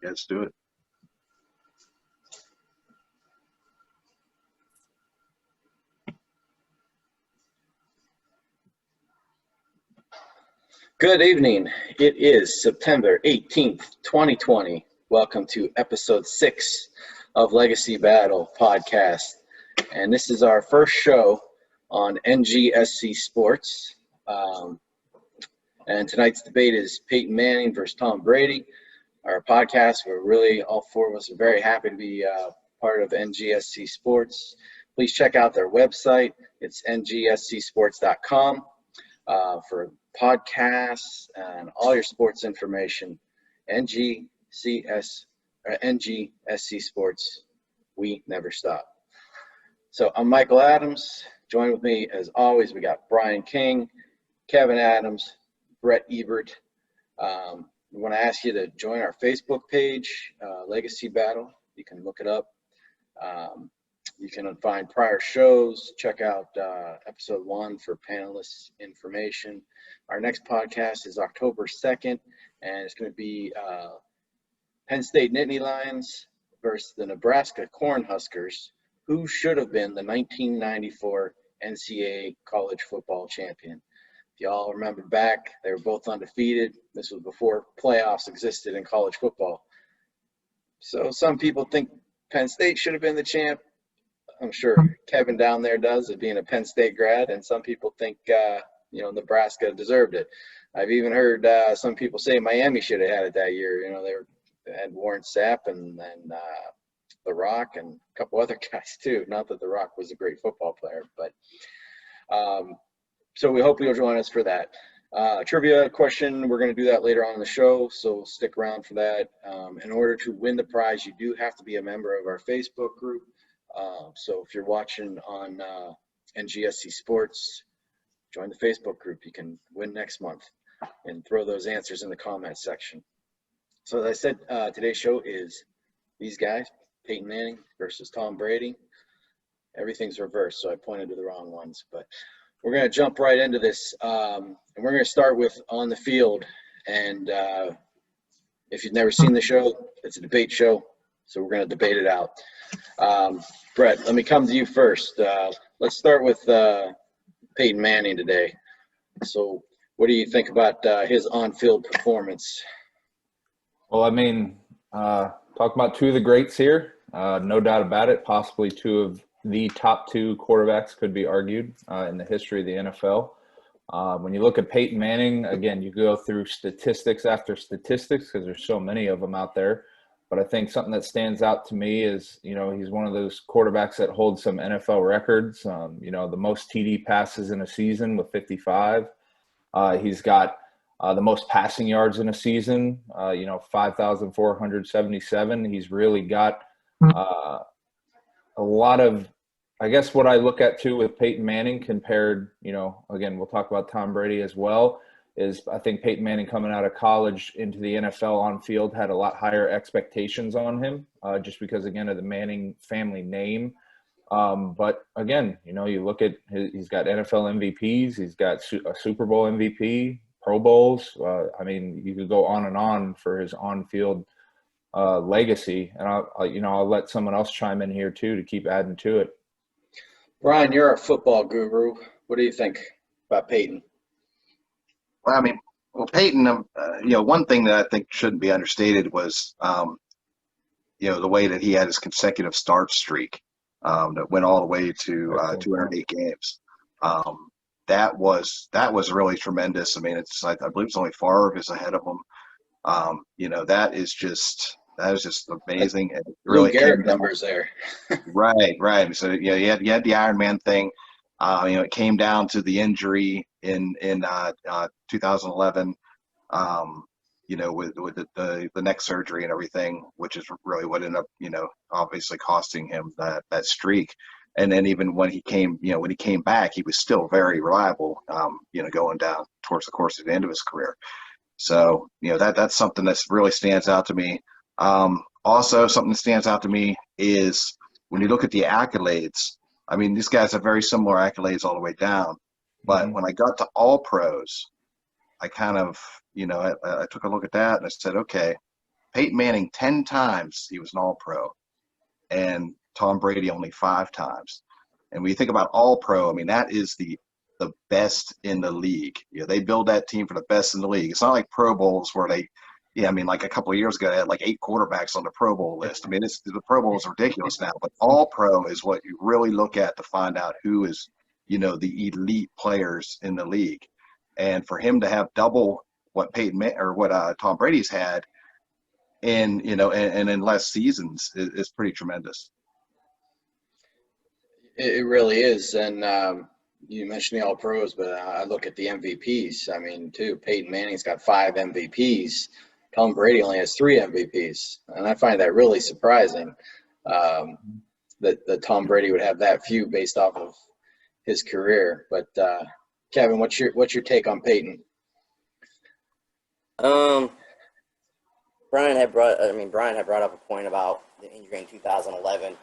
let's do it. Good evening. It is September 18th, 2020. Welcome to episode 6 of Legacy Battle podcast. And this is our first show on NGSC Sports. And tonight's debate is Peyton Manning versus Tom Brady. Our podcast, we're really, all four of us are very happy to be part of NGSC Sports. Please check out their website. It's ngscsports.com for podcasts and all your sports information. NGSC Sports, we never stop. So I'm Michael Adams. Joined with me as always, we got Brian King, Kevin Adams, Brett Ebert. We want to ask you to join our Facebook page, Legacy Battle. You can look it up. You can find prior shows, check out episode 1 for panelists information. Our next podcast is October 2nd, and it's going to be Penn State Nittany Lions versus the Nebraska Cornhuskers, who should have been the 1994 NCAA college football champion. If y'all remember back, they were both undefeated. This was before playoffs existed in college football. So some people think Penn State should have been the champ. I'm sure Kevin down there does, of being a Penn State grad, and some people think, Nebraska deserved it. I've even heard some people say Miami should have had it that year. They had Warren Sapp and The Rock and a couple other guys too. Not that The Rock was a great football player, but so we hope you'll join us for that. Trivia question, we're going to do that later on in the show, so stick around for that. In order to win the prize, you do have to be a member of our Facebook group. So if you're watching on NGSC Sports, join the Facebook group. You can win next month and throw those answers in the comment section. So as I said, today's show is these guys, Peyton Manning versus Tom Brady. Everything's reversed, so I pointed to the wrong ones. But we're going to jump right into this, and we're going to start with on the field. And if you've never seen the show, it's a debate show, so we're going to debate it out. Brett, let me come to you first. Let's start with Peyton Manning today. So what do you think about his on-field performance? Well, talk about two of the greats here. No doubt about it. Possibly two of the top 2 quarterbacks could be argued in the history of the NFL. When you look at Peyton Manning, again, you go through statistics after statistics because there's so many of them out there. But I think something that stands out to me is, he's one of those quarterbacks that holds some NFL records. The most TD passes in a season with 55. He's got the most passing yards in a season, 5,477. He's really got a lot of, I guess what I look at too with Peyton Manning compared, again, we'll talk about Tom Brady as well, is I think Peyton Manning coming out of college into the NFL on field had a lot higher expectations on him just because, again, of the Manning family name. But again, you look at he's got NFL MVPs, he's got a Super Bowl MVP, Pro Bowls. You could go on and on for his on-field legacy. And I'll let someone else chime in here too to keep adding to it. Brian, you're a football guru. What do you think about Peyton? Well, Peyton, one thing that I think shouldn't be understated was, the way that he had his consecutive start streak that went all the way to 208 games. That was really tremendous. I believe it's only Favre is ahead of him. That is just amazing. And really Garrett numbers there. Right. So you had the Iron Man thing. It came down to the injury in 2011. With the neck surgery and everything, which is really what ended up, obviously costing him that streak. And then even when he came back, he was still very reliable, going down towards the course of the end of his career. So, that's something that really stands out to me. Also, something that stands out to me is when you look at the accolades, these guys have very similar accolades all the way down. But when I got to all pros, I kind of, I took a look at that and I said, okay, Peyton Manning 10 times he was an All-Pro, and Tom Brady only 5 times. And when you think about All-Pro, I mean, that is the best in the league. They build that team for the best in the league. It's not like Pro Bowls where I mean, like a couple of years ago, they had like 8 quarterbacks on the Pro Bowl list. I mean, the Pro Bowl is ridiculous now, but All-Pro is what you really look at to find out who is, the elite players in the league. And for him to have double what Tom Brady's had and in less seasons is pretty tremendous. It really is. And you mentioned the All-Pros, but I look at the MVPs. I mean, too, Peyton Manning's got 5 MVPs. Tom Brady only has 3 MVPs. And I find that really surprising that Tom Brady would have that few based off of his career. But Kevin, what's your take on Peyton? Brian had brought up a point about the injury in 2011.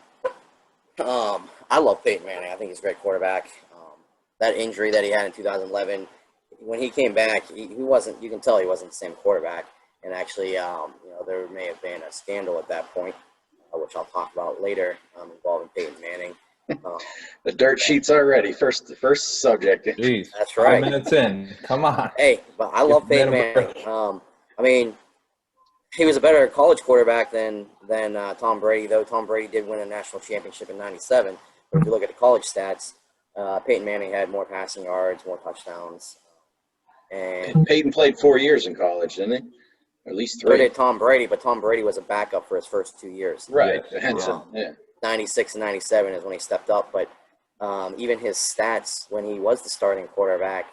I love Peyton Manning. I think he's a great quarterback. That injury that he had in 2011, when he came back, he wasn't. You can tell he wasn't the same quarterback. And actually, there may have been a scandal at that point, which I'll talk about later, involving Peyton Manning. The dirt sheets already. First subject. Jeez, that's right. 5 minutes in. Come on. Hey, but I love Peyton Manning. I mean, he was a better college quarterback than Tom Brady, though Tom Brady did win a national championship in ~97. But if you look at the college stats, Peyton Manning had more passing yards, more touchdowns. And Peyton played 4 years in college, didn't he? Or at least 3. So did Tom Brady, but Tom Brady was a backup for his first 2 years. Right. Yeah. 96 and 97 is when he stepped up. But even his stats when he was the starting quarterback,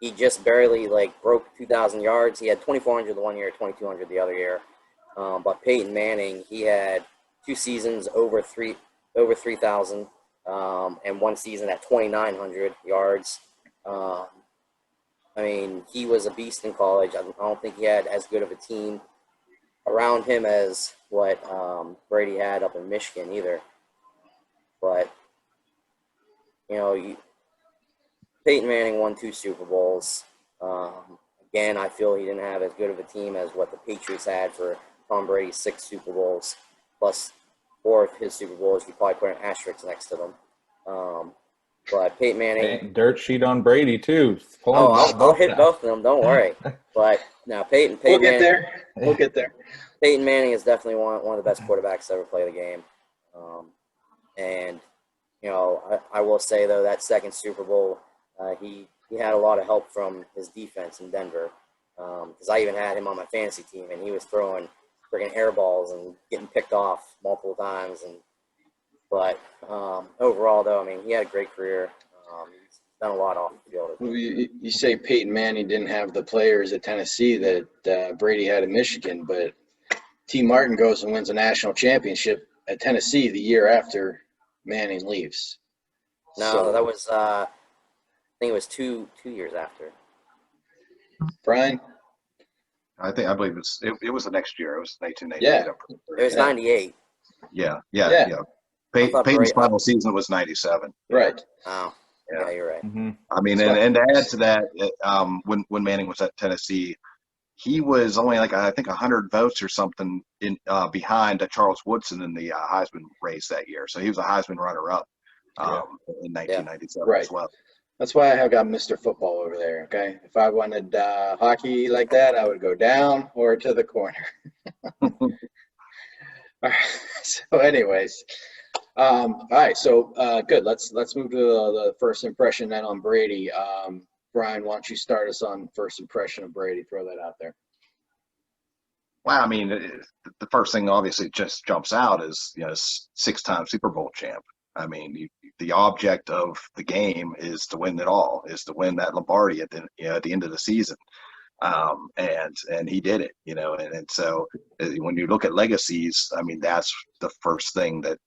he just barely broke 2,000 yards. He had 2,400 the one year, 2,200 the other year. But Peyton Manning, he had 2 seasons over 3,000, and 1 season at 2,900 yards. I mean, he was a beast in college. I don't think he had as good of a team around him as what Brady had up in Michigan either. But, Peyton Manning won 2 Super Bowls. Again, I feel he didn't have as good of a team as what the Patriots had for Tom Brady's 6 Super Bowls, plus 4 of his Super Bowls. You probably put an asterisk next to them. But Peyton Manning. Dirt sheet on Brady, too. I'll hit both of them. Don't worry. But now Peyton We'll get Manning, there. We'll get there. Peyton Manning is definitely one of the best quarterbacks to ever play the game. And, I will say, though, that second Super Bowl, he had a lot of help from his defense in Denver. Because I even had him on my fantasy team, and he was throwing friggin' air balls and getting picked off multiple times. But overall, though, I mean, he had a great career. He's done a lot off the field. You say Peyton Manning didn't have the players at Tennessee that Brady had in Michigan, but T. Martin goes and wins a national championship at Tennessee the year after Manning leaves. No, that was I think it was two years after. Brian? I believe it was the next year. It was 1988. Yeah. It was 98. Yeah. Brady- Peyton's final season was 97. Right. Oh, yeah, you're right. Mm-hmm. I mean, and to add to that, when Manning was at Tennessee, he was only I think 100 votes or something behind Charles Woodson in the Heisman race that year. So he was a Heisman runner-up in 1997 as well. That's why I have got Mr. Football over there, okay? If I wanted hockey like that, I would go down or to the corner. All right. So anyways, all right. So good. Let's move to the first impression then on Brady. Brian, why don't you start us on first impression of Brady? Throw that out there. Well, I mean, the first thing obviously just jumps out is 6-time Super Bowl champ. I mean, the object of the game is to win it all, is to win that Lombardi at the end of the season, and he did it. And so when you look at legacies, I mean, that's the first thing that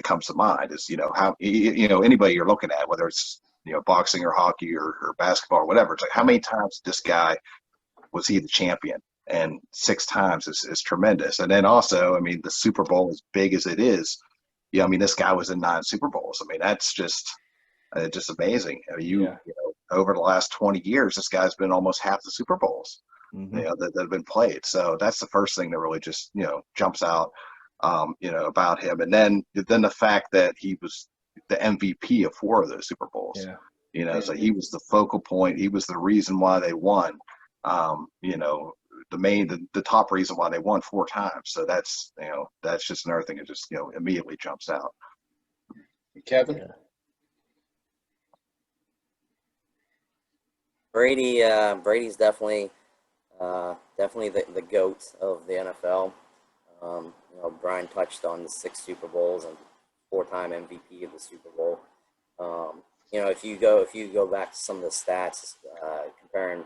comes to mind is how anybody you're looking at, whether it's boxing or hockey or basketball or whatever. It's like, how many times this guy was he the champion? And 6 times is tremendous. And then also, I mean, the Super Bowl, as big as it is, I mean, this guy was in 9 Super Bowls. I mean, that's just amazing. I mean, over the last 20 years, this guy's been almost half the Super Bowls. you know, that have been played. So that's the first thing that really just, you know, jumps out, you know, about him. And then the fact that he was the MVP of 4 of those Super Bowls. Yeah. You know, so he was the focal point. He was the reason why they won. You know, the top reason why they won 4 times. So that's, you know, that's just another thing that just, you know, immediately jumps out. Kevin? Yeah. Brady's definitely the GOAT of the NFL. You know, Brian touched on the 6 Super Bowls and 4-time MVP of the Super Bowl. You know, if you go back to some of the stats, comparing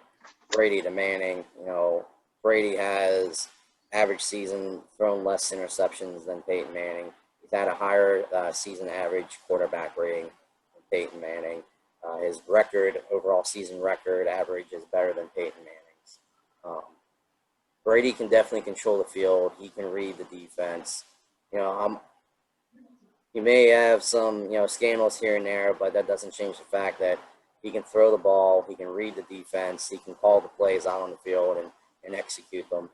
Brady to Manning, you know, Brady has average season thrown less interceptions than Peyton Manning. He's had a higher season average quarterback rating than Peyton Manning. His overall season record average is better than Peyton Manning's. Brady can definitely control the field. He can read the defense. You know, he may have some, you know, scandals here and there, but that doesn't change the fact that he can throw the ball, he can read the defense, he can call the plays out on the field and execute them.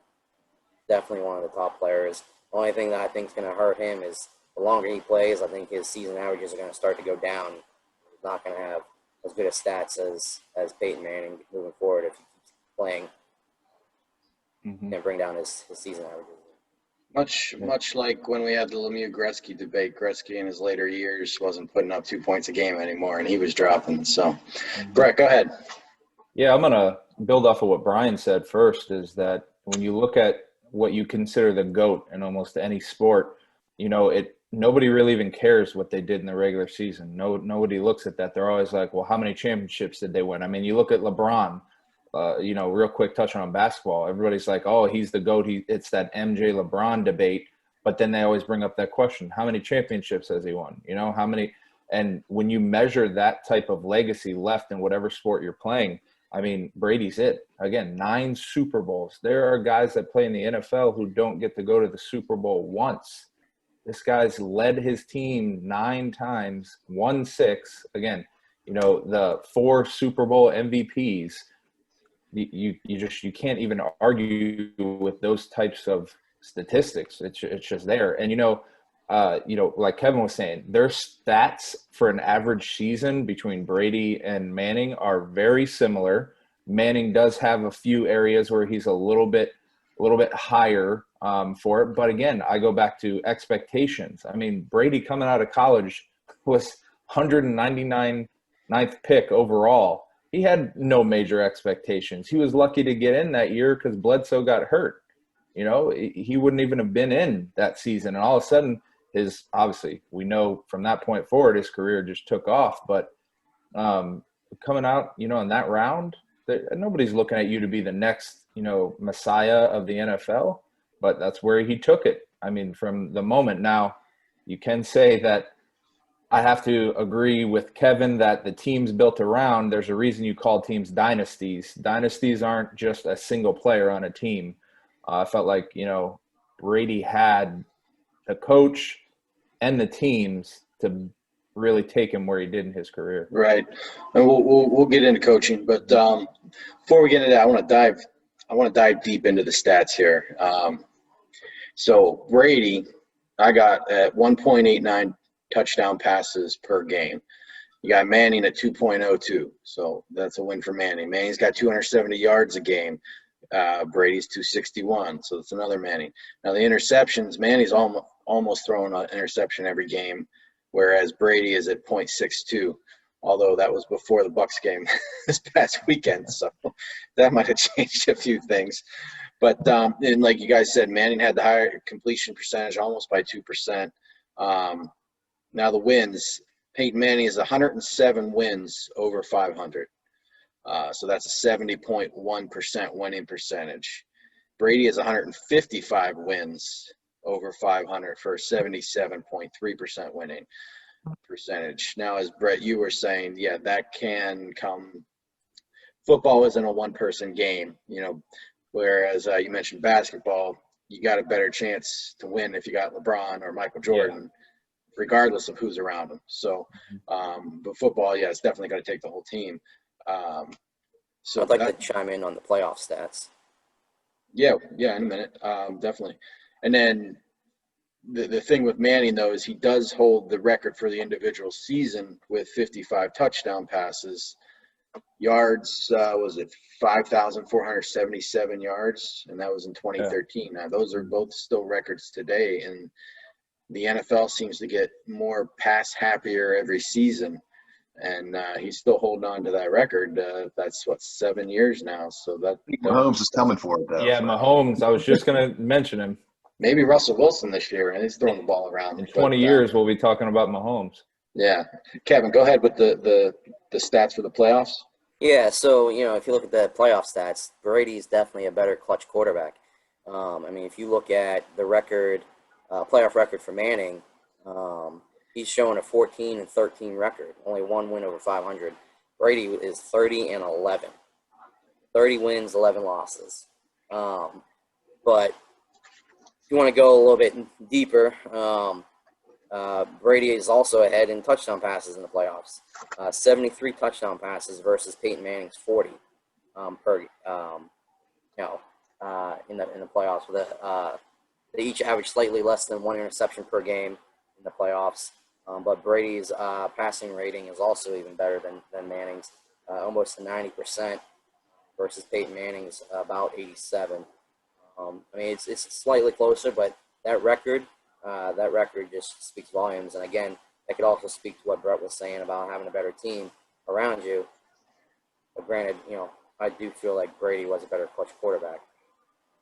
Definitely one of the top players. The only thing that I think is going to hurt him is the longer he plays, I think his season averages are going to start to go down. He's not going to have as good of stats as Peyton Manning moving forward if he keeps playing and bring down his season averages. Much like when we had the Lemieux Gretzky debate, Gretzky in his later years wasn't putting up 2 points a game anymore, and he was dropping. So, Brett, go ahead. Yeah, I'm going to build off of what Brian said first, is that when you look at what you consider the GOAT in almost any sport, you know, nobody really even cares what they did in the regular season. Nobody looks at that. They're always like, well, how many championships did they win? I mean, you look at LeBron, you know, real quick touch on basketball. Everybody's like, oh, he's the GOAT. It's that MJ LeBron debate. But then they always bring up that question, how many championships has he won? You know, how many? And when you measure that type of legacy left in whatever sport you're playing, I mean, Brady's it. Again, 9 Super Bowls. There are guys that play in the NFL who don't get to go to the Super Bowl once. This guy's led his team 9 times, won 6. Again, you know, the 4 Super Bowl MVPs. You can't even argue with those types of statistics. It's just there. And you know, like Kevin was saying, their stats for an average season between Brady and Manning are very similar. Manning does have a few areas where he's a little bit higher for it. But again, I go back to expectations. I mean, Brady coming out of college was 199th pick overall. He had no major expectations. He was lucky to get in that year because Bledsoe got hurt. You know, he wouldn't even have been in that season. And all of a sudden, obviously, we know from that point forward, his career just took off. But coming out, you know, in that round, nobody's looking at you to be the next, you know, messiah of the NFL. But that's where he took it. I mean, from the moment. Now, you can say that I have to agree with Kevin that the teams built around, there's a reason you call teams dynasties. Dynasties aren't just a single player on a team. I felt like, you know, Brady had the coach and the teams to really take him where he did in his career. Right. And we'll get into coaching, but before we get into that, I want to dive deep into the stats here. So Brady, I got at 1.89 touchdown passes per game. You got Manning at 2.02, so that's a win for Manning. Manning's got 270 yards a game. Brady's 261, so that's another Manning. Now the interceptions, Manning's almost throwing an interception every game, whereas Brady is at 0.62. Although that was before the Bucs game this past weekend, so that might have changed a few things. But and like you guys said, Manning had the higher completion percentage, almost by 2%. Now the wins, Peyton Manning is 107 wins over 500. So that's a 70.1% winning percentage. Brady is 155 wins over 500 for a 77.3% winning percentage. Now, as Brett, you were saying, yeah, that can come. Football isn't a one-person game, you know, whereas you mentioned basketball, you got a better chance to win if you got LeBron or Michael Jordan, regardless of who's around them. So, but football, yeah, it's definitely going to take the whole team. So I'd like to chime in on the playoff stats. Yeah, in a minute, definitely. And then the thing with Manning, though, is he does hold the record for the individual season with 55 touchdown passes. Yards, was it 5,477 yards? And that was in 2013. Now, those are both still records today. And the NFL seems to get more pass happier every season. And he's still holding on to that record. That's, 7 years now. So that Mahomes is coming for it, though. Yeah, Mahomes. I was just going to mention him. Maybe Russell Wilson this year, and he's throwing the ball around. In 20 years, we'll be talking about Mahomes. Yeah. Kevin, go ahead with the stats for the playoffs. Yeah, so, if you look at the playoff stats, Brady's definitely a better clutch quarterback. If you look at the record, playoff record for Manning, he's showing a 14-13 record, only one win over 500. Brady is 30-11. 30 wins, 11 losses. But if you want to go a little bit deeper, Brady is also ahead in touchdown passes in the playoffs. 73 touchdown passes versus Peyton Manning's 40 in the playoffs. They each average slightly less than one interception per game in the playoffs. But Brady's passing rating is also even better than Manning's, almost to 90% versus Peyton Manning's about 87. It's slightly closer, but that record just speaks volumes. And again, that could also speak to what Brett was saying about having a better team around you. But granted, I do feel like Brady was a better clutch quarterback.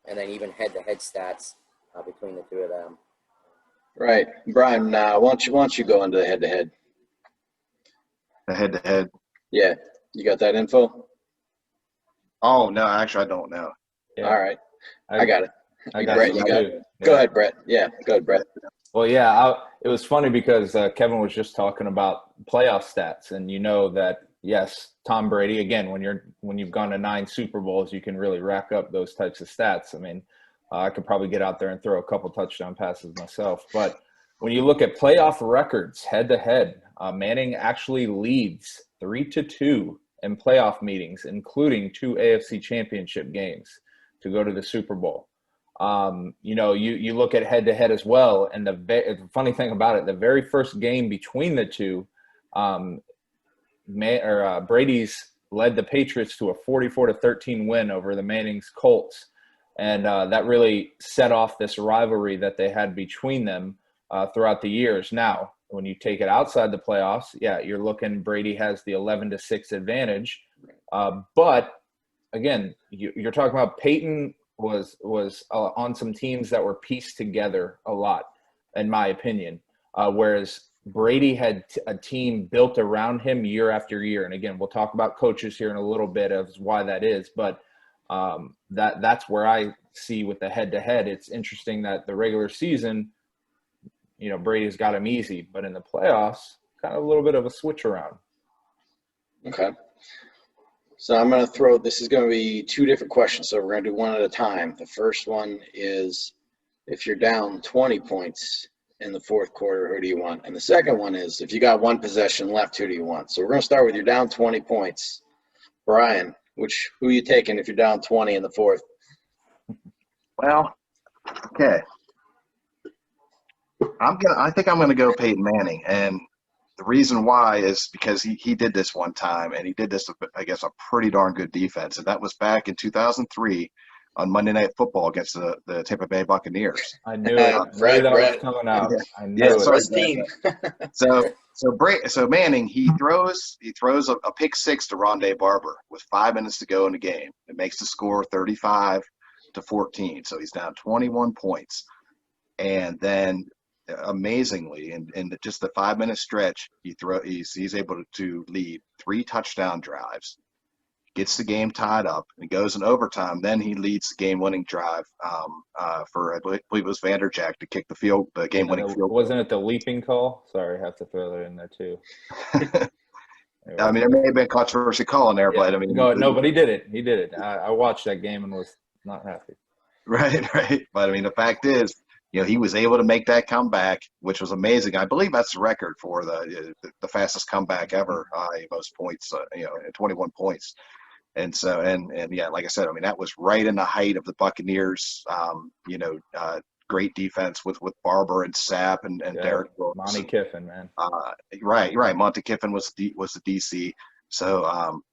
And then even head-to-head stats between the two of them. Right. Brian, why don't you go into the head-to-head? The head-to-head. Yeah. You got that info? Oh, no, actually, I don't know. Yeah. All right. I got it. Brett, you got it. Go ahead, Brett. Yeah, go ahead, Brett. Well, yeah, it was funny because Kevin was just talking about playoff stats, and that yes, Tom Brady. Again, when you've gone to 9 Super Bowls, you can really rack up those types of stats. I could probably get out there and throw a couple touchdown passes myself, but when you look at playoff records head to head, Manning actually leads 3-2 in playoff meetings, including 2 AFC Championship games to go to the Super Bowl. You look at head-to-head as well, and the funny thing about it, the very first game between the two, Brady's led the Patriots to a 44-13 win over the Manning's Colts, and that really set off this rivalry that they had between them throughout the years. Now, when you take it outside the playoffs, yeah, you're looking Brady has the 11-6 advantage, but again, you're talking about Peyton was on some teams that were pieced together a lot, in my opinion, whereas Brady had a team built around him year after year. And again, we'll talk about coaches here in a little bit of why that is, but that's where I see with the head-to-head. It's interesting that the regular season, Brady's got him easy, but in the playoffs, kind of a little bit of a switch around. Okay. So I'm going to this is going to be 2 different questions. So we're going to do one at a time. The first one is, if you're down 20 points in the fourth quarter, who do you want? And the second one is, if you got 1 possession left, who do you want? So we're going to start with you're down 20 points. Brian, who are you taking if you're down 20 in the fourth? Well, okay. I think I'm gonna go Peyton Manning, and the reason why is because he did this one time, and he did this, I guess, a pretty darn good defense, and that was back in 2003 on Monday Night Football against the Tampa Bay Buccaneers. I knew it. Right, that was coming out. Yeah. I knew it. First team. So Manning, he throws a pick 6 to Rondé Barber with 5 minutes to go in the game. It makes the score 35-14. So he's down 21 points, and then amazingly, in just the 5-minute stretch, he's able to lead 3 touchdown drives, gets the game tied up, and goes in overtime. Then he leads the game-winning drive for, I believe it was Vanderjagt to kick the game-winning field goal. Wasn't it the leaping call? Sorry, I have to throw that in there too. There may have been controversy call in there, yeah. but No, but he did it. He did it. I watched that game and was not happy. Right. But the fact is, he was able to make that comeback, which was amazing. I believe that's the record for the fastest comeback ever, most points, 21 points. And so, and yeah, like I said, I mean, that was right in the height of the Buccaneers, great defense with Barber and Sapp and Derek Brooks. Monty Kiffin, man. Right. Monty Kiffin was the DC. So,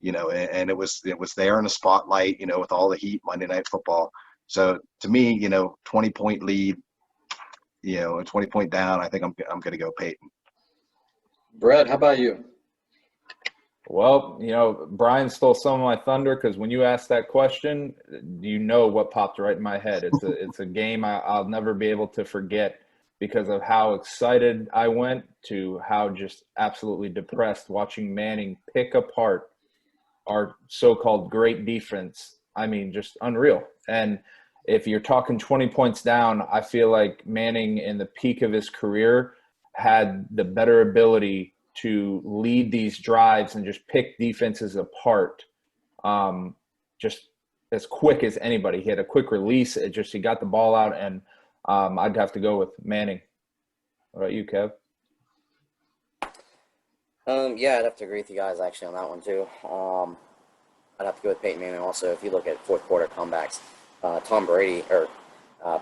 and it was there in the spotlight, with all the heat, Monday Night Football. So to me, 20-point lead, a 20-point down, I think I'm going to go Peyton. Brett, how about you? Well, Brian stole some of my thunder because when you asked that question, what popped right in my head. It's a game I'll never be able to forget because of how excited I went to how just absolutely depressed watching Manning pick apart our so-called great defense. I mean, just unreal. And if you're talking 20 points down, I feel like Manning in the peak of his career had the better ability to lead these drives and just pick defenses apart just as quick as anybody. He had a quick release. He got the ball out, and I'd have to go with Manning. What about you, Kev? Yeah, I'd have to agree with you guys actually on that one too. I'd have to go with Peyton Manning also. If you look at fourth quarter comebacks,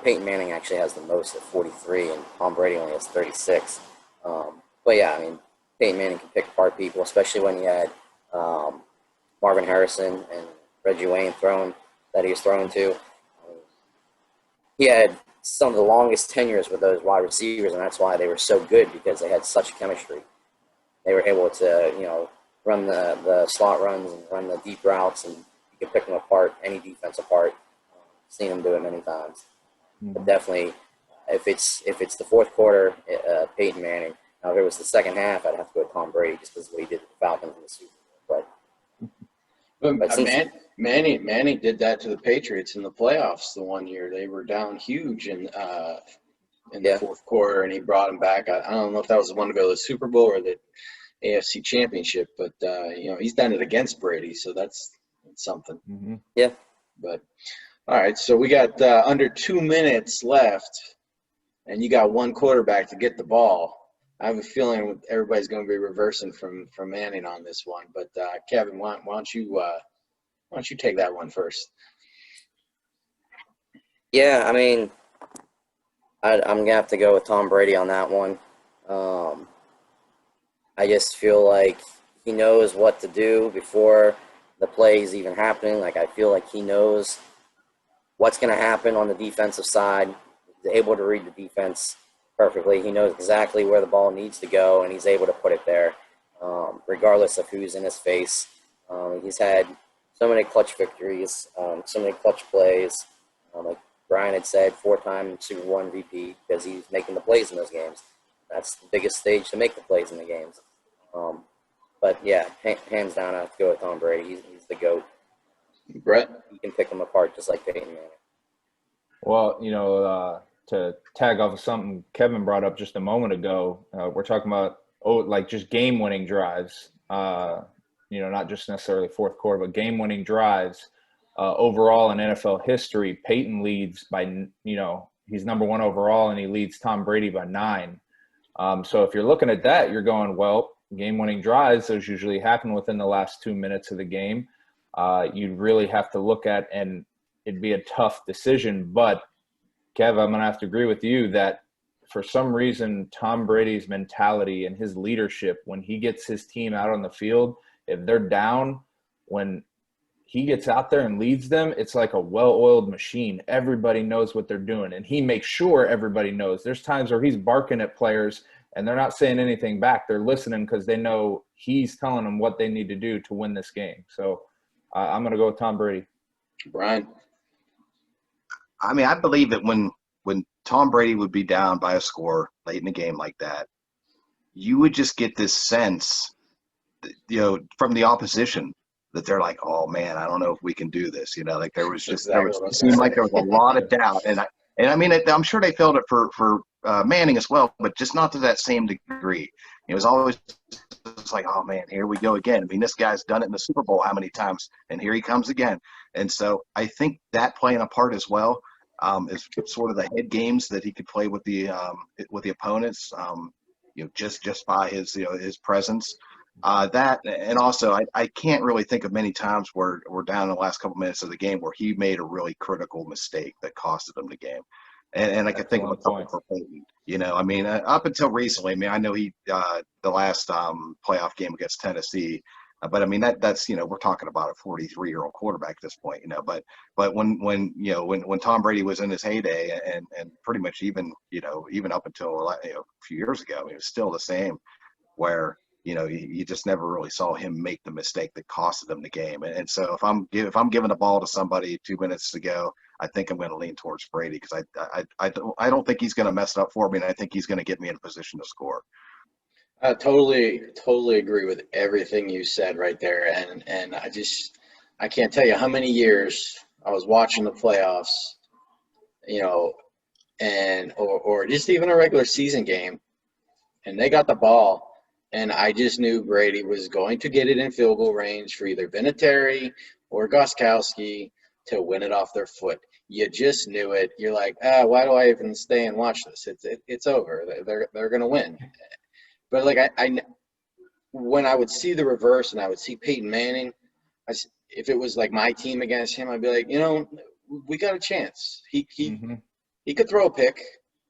Peyton Manning actually has the most at 43, and Tom Brady only has 36. But yeah, I mean, Peyton Manning can pick apart people, especially when he had Marvin Harrison and Reggie Wayne that he was throwing to. He had some of the longest tenures with those wide receivers, and that's why they were so good, because they had such chemistry. They were able to, run the slot runs and run the deep routes, and you could pick them apart, any defense apart. Seen them do it many times. Mm-hmm. But definitely, if it's the fourth quarter, Peyton Manning. Now, if it was the second half, I'd have to go with Tom Brady just because of what he did with the Falcons in the Super Bowl. But Manning did that to the Patriots in the playoffs the one year. They were down huge in the fourth quarter, and he brought them back. I don't know if that was the one to go to the Super Bowl or the AFC Championship, but he's done it against Brady, so that's something. Mm-hmm. Yeah. But all right, so we got under 2 minutes left, and you got one quarterback to get the ball. I have a feeling everybody's going to be reversing from Manning on this one. But Kevin, why don't you take that one first? Yeah, I mean, I'm gonna have to go with Tom Brady on that one. I just feel like he knows what to do before the plays even happening. Like, I feel like he knows what's going to happen on the defensive side. He's able to read the defense perfectly. He knows exactly where the ball needs to go, and he's able to put it there, regardless of who's in his face. He's had so many clutch victories, so many clutch plays. Like Brian had said, 4-time Super Bowl MVP because he's making the plays in those games. That's the biggest stage to make the plays in the games. But yeah, hands down, I have to go with Tom Brady. He's the GOAT. Brett? You can pick them apart just like Peyton Manning. Well, to tag off of something Kevin brought up just a moment ago, we're talking about just game-winning drives. Not just necessarily fourth quarter, but game-winning drives. Overall in NFL history, Peyton leads by, he's number 1 overall, and he leads Tom Brady by 9. So if you're looking at that, you're going, well, game-winning drives, those usually happen within the last 2 minutes of the game. You'd really have to look at, and it'd be a tough decision. But, Kev, I'm going to have to agree with you that for some reason, Tom Brady's mentality and his leadership, when he gets his team out on the field, if they're down, when he gets out there and leads them, it's like a well-oiled machine. Everybody knows what they're doing, and he makes sure everybody knows. There's times where he's barking at players, and they're not saying anything back. They're listening because they know he's telling them what they need to do to win this game. So I'm going to go with Tom Brady. Brian? I mean, I believe that when Tom Brady would be down by a score late in the game like that, you would just get this sense, from the opposition, that they're like, oh man, I don't know if we can do this. Like there was just, it seemed like there was a lot of doubt. And I mean, I'm sure they felt it for Manning as well, but just not to that same degree. It was always just like, oh man, here we go again. I mean, this guy's done it in the Super Bowl how many times, and here he comes again. And so I think that playing a part as well is sort of the head games that he could play with the opponents, just by his presence. That, and also I can't really think of many times where we're down in the last couple minutes of the game where he made a really critical mistake that costed him the game. And I can think of a Excellent couple point. for Peyton. I mean, up until recently, I mean, I know he the last playoff game against Tennessee, but I mean that's we're talking about a 43-year-old quarterback at this point. But when Tom Brady was in his heyday and pretty much even up until a few years ago, it was still the same where you just never really saw him make the mistake that costed him the game. And so if I'm giving the ball to somebody 2 minutes to go, I think I'm going to lean towards Brady because I don't think he's going to mess it up for me, and I think he's going to get me in a position to score. I totally agree with everything you said right there, and I can't tell you how many years I was watching the playoffs, and or just even a regular season game, and they got the ball. And I just knew Brady was going to get it in field goal range for either Vinatieri or Gostkowski to win it off their foot. You just knew it. You're like, why do I even stay and watch this? It's over. They're going to win. But like I when I would see the reverse and I would see Peyton Manning, if it was like my team against him, I'd be like, we got a chance. He could throw a pick,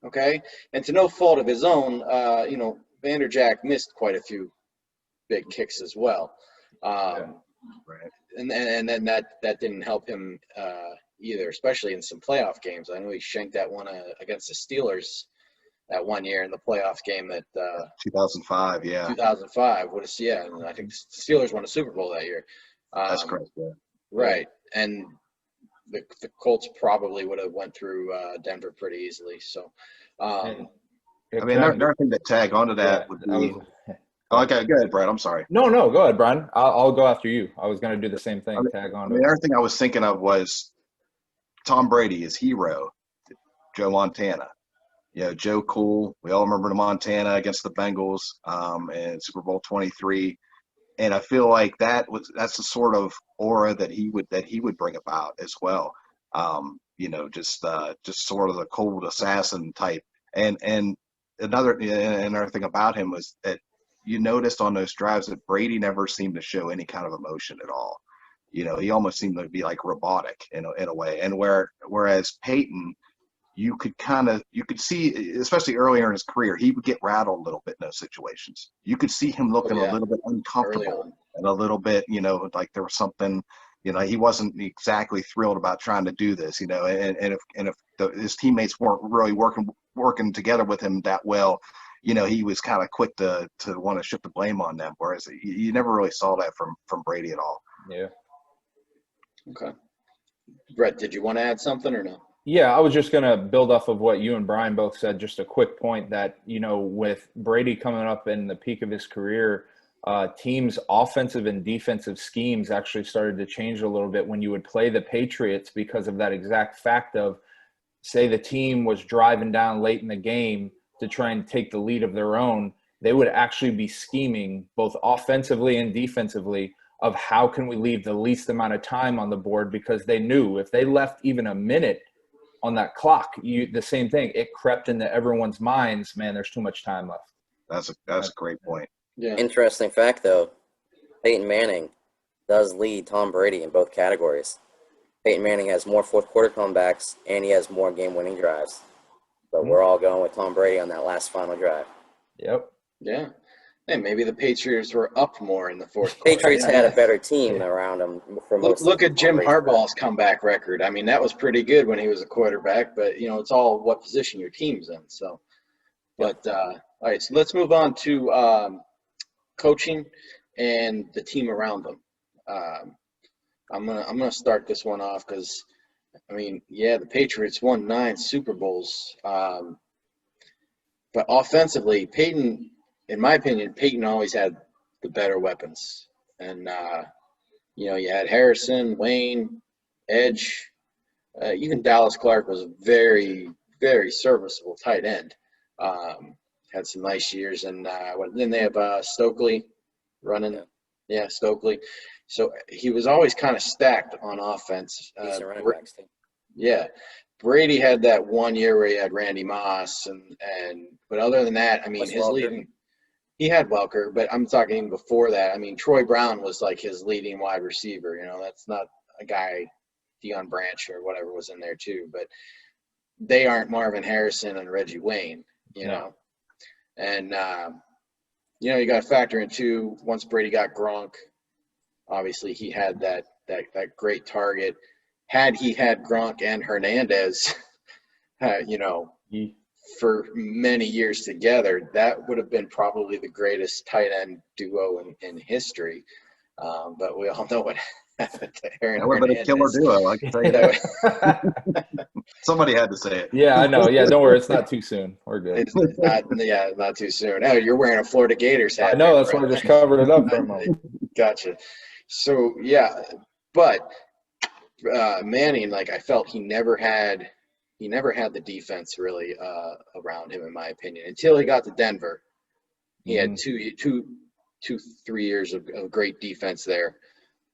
okay, and to no fault of his own, Vanderjack missed quite a few big kicks as well. Right. And then that didn't help him either, especially in some playoff games. I know he shanked that one against the Steelers that one year in the playoff game that 2005, yeah. 2005. And I think the Steelers won a Super Bowl that year. That's correct, yeah. Right. And the Colts probably would have went through Denver pretty easily. So I mean, another thing to tag onto that would be. Okay, go ahead, Brad. I'm sorry. No, go ahead, Brian. I'll go after you. I was going to do the same thing. Tag on. The other thing I was thinking of was Tom Brady, his hero, Joe Montana. Joe Cool. We all remember the Montana against the Bengals in Super Bowl 23, and I feel like that's the sort of aura that he would bring about as well. Just sort of the cold assassin type, and another thing about him was that you noticed on those drives that Brady never seemed to show any kind of emotion at all. He almost seemed to be like robotic in a way. And whereas Peyton, you could see, especially earlier in his career, he would get rattled a little bit in those situations. You could see him looking a little bit uncomfortable and a little bit, like there was something, he wasn't exactly thrilled about trying to do this, and if his teammates weren't really working together with him that well, he was kind of quick to want to shift the blame on them. Whereas you never really saw that from Brady at all. Yeah. Okay. Brett, did you want to add something or no? Yeah, I was just going to build off of what you and Brian both said. Just a quick point that, with Brady coming up in the peak of his career, teams' offensive and defensive schemes actually started to change a little bit when you would play the Patriots because of that exact fact of, say the team was driving down late in the game to try and take the lead of their own, they would actually be scheming both offensively and defensively of how can we leave the least amount of time on the board, because they knew if they left even a minute on that clock, the same thing, it crept into everyone's minds, man, there's too much time left. That's a great point. Yeah. Interesting fact, though, Peyton Manning does lead Tom Brady in both categories. Peyton Manning has more fourth quarter comebacks, and he has more game-winning drives. But we're all going with Tom Brady on that last final drive. Yep. Yeah. And maybe the Patriots were up more in the fourth quarter. Patriots had a better team around them for most. Look at Jim Harbaugh's comeback record. I mean, that was pretty good when he was a quarterback, but it's all what position your team's in. So, but all right, so let's move on to coaching and the team around them. I'm gonna start this one off because, the Patriots won 9 Super Bowls, but offensively, Peyton, in my opinion, Peyton always had the better weapons. And, you had Harrison, Wayne, Edge. Even Dallas Clark was a very, very serviceable tight end. Had some nice years. And then they have Stokely running. Yeah, Stokely. So he was always kind of stacked on offense. Decent running backs team. Yeah. Brady had that one year where he had Randy Moss, but other than that, his leading. He had Welker, but I'm talking even before that. I mean, Troy Brown was like his leading wide receiver. You know, that's not a guy, Deion Branch or whatever was in there too, but they aren't Marvin Harrison and Reggie Wayne, you know. And, you know, you got to factor in too, once Brady got Gronk, obviously he had that great target. Had he had Gronk and Hernandez, you know, for many years together, that would have been probably the greatest tight end duo in history. But we all know what happened to Aaron That would have been a killer duo, I can tell you that. Somebody had to say it. Yeah, I know. Yeah, don't worry. It's not too soon. We're good. It's not too soon. Oh, you're wearing a Florida Gators hat. I know. That's why I just covered it up for a moment. Gotcha. So, yeah, but Manning, like, I felt he never had the defense really around him, in my opinion, until he got to Denver. He had 3 years of great defense there.